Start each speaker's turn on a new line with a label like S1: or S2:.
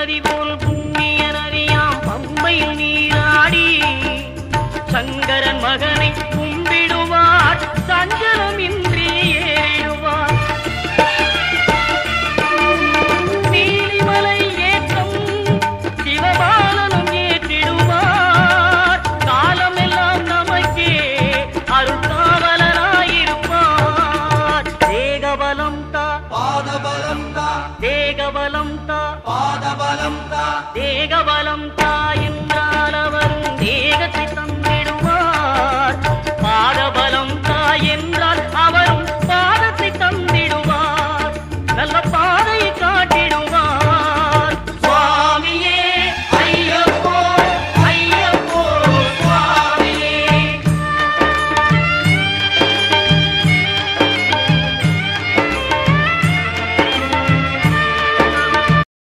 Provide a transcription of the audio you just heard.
S1: நதி போல் புண்ணிய நதியாம் பம்பையில் நீராடி சங்கரன் மகனை கும்பிடுவார் சஞ்சலமின்றி ஏறிடுவார். நீலிமலை ஏற்றம் சிவபாலனும் ஏற்றிடுவார். காலமெல்லாம் நமக்கே அருள்காவலனாயிருப்பார். தேகபலம் தா
S2: பாதபலம் தா
S1: தேகபலம் தா
S2: பாதபலம் தா
S1: தேகபலம் தா